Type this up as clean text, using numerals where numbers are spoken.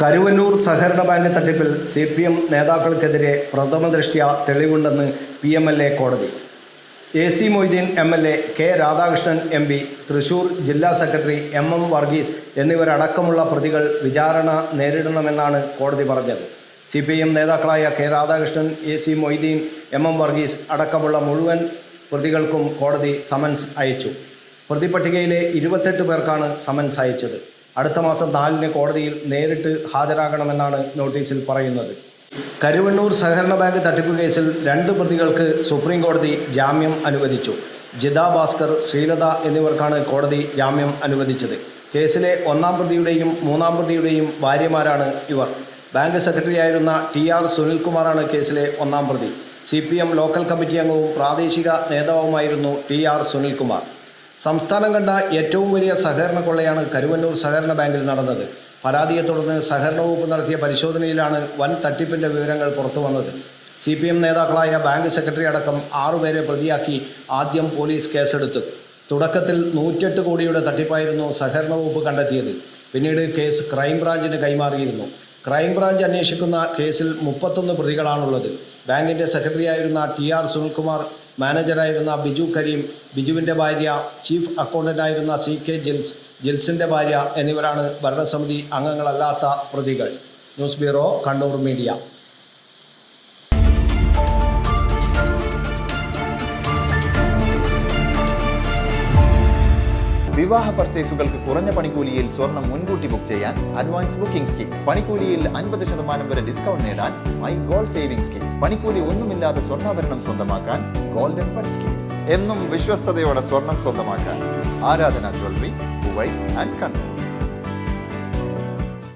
കരുവന്നൂർ സഹകരണ ബാങ്ക് തട്ടിപ്പിൽ CPM നേതാക്കൾക്കെതിരെ പ്രഥമദൃഷ്ട്യാ തെളിവുണ്ടെന്ന് PMLA കോടതി. AC Moideen MLA, K Radhakrishnan MP, Thrissur ജില്ലാ സെക്രട്ടറി MM വർഗീസ് എന്നിവരടക്കമുള്ള പ്രതികൾ വിചാരണ നേരിടണമെന്നാണ് കോടതി പറഞ്ഞത്. CPM നേതാക്കളായ K Radhakrishnan, AC Moideen, MM Varghese അടക്കമുള്ള മുഴുവൻ പ്രതികൾക്കും കോടതി സമൻസ് അയച്ചു. പ്രതിപട്ടികയിലെ 28 പേർക്കാണ് സമൻസ് അയച്ചത്. അടുത്ത മാസം 4-ന് കോടതിയിൽ നേരിട്ട് ഹാജരാകണമെന്നാണ് നോട്ടീസിൽ പറയുന്നത്. കരുവന്നൂർ സഹകരണ ബാങ്ക് തട്ടിപ്പ് കേസിൽ 2 പ്രതികൾക്ക് സുപ്രീം കോടതി ജാമ്യം അനുവദിച്ചു. ജിത ഭാസ്കർ, ശ്രീലത എന്നിവർക്കാണ് കോടതി ജാമ്യം അനുവദിച്ചത്. കേസിലെ 1-ാം പ്രതിയുടെയും 3-ാം പ്രതിയുടെയും ഭാര്യമാരാണ് ഇവർ. ബാങ്ക് സെക്രട്ടറിയായിരുന്ന TR സുനിൽകുമാറാണ് കേസിലെ 1-ാം പ്രതി. CPM ലോക്കൽ കമ്മിറ്റി അംഗവും പ്രാദേശിക നേതാവുമായിരുന്നു TR സുനിൽകുമാർ. സംസ്ഥാനം കണ്ട ഏറ്റവും വലിയ സഹകരണ കൊള്ളയാണ് കരുവന്നൂർ സഹകരണ ബാങ്കിൽ നടന്നത്. പരാതിയെ തുടർന്ന് സഹകരണ വകുപ്പ് നടത്തിയ പരിശോധനയിലാണ് വൻ തട്ടിപ്പിൻ്റെ വിവരങ്ങൾ പുറത്തു വന്നത്. CPM നേതാക്കളായ ബാങ്ക് സെക്രട്ടറി അടക്കം 6 പേരെ പ്രതിയാക്കി ആദ്യം പോലീസ് കേസെടുത്തു. തുടക്കത്തിൽ 108 കോടിയുടെ തട്ടിപ്പായിരുന്നു സഹകരണ വകുപ്പ് കണ്ടെത്തിയത്. പിന്നീട് കേസ് ക്രൈംബ്രാഞ്ചിന് കൈമാറിയിരുന്നു. ക്രൈംബ്രാഞ്ച് അന്വേഷിക്കുന്ന കേസിൽ 31 പ്രതികളാണുള്ളത്. ബാങ്കിൻ്റെ സെക്രട്ടറിയായിരുന്ന TR സുനിൽകുമാർ, മാനേജറായിരുന്ന ബിജു കരീം, ബിജുവിൻ്റെ ഭാര്യ, ചീഫ് അക്കൗണ്ടൻ്റായിരുന്ന CK ജിൽസിൻ്റെ ഭാര്യ എന്നിവരാണ് ഭരണസമിതി അംഗങ്ങളല്ലാത്ത പ്രതികൾ. News bureau, Kannur media. വിവാഹ പർച്ചേസുകൾക്ക് കുറഞ്ഞ പണിക്കൂലിയിൽ സ്വർണം മുൻകൂട്ടി ബുക്ക് ചെയ്യാൻ അഡ്വാൻസ് ബുക്കിംഗ് സ്കീം. പണിക്കൂലിയിൽ 50% വരെ ഡിസ്കൗണ്ട് നേടാൻ മൈ ഗോൾഡ് സേവിംഗ് സ്കീം. പണിക്കൂലി ഒന്നുമില്ലാതെ സ്വർണ്ണാഭരണം സ്വന്തമാക്കാൻ ഗോൾഡൻ പട്ട് സ്കീം. എന്നും വിശ്വസ്തയോടെ സ്വർണം സ്വന്തമാക്കാൻ ആരാധന ജ്വല്ലറി, കുവൈത്ത് ആൻഡ് കണ്ണൂർ.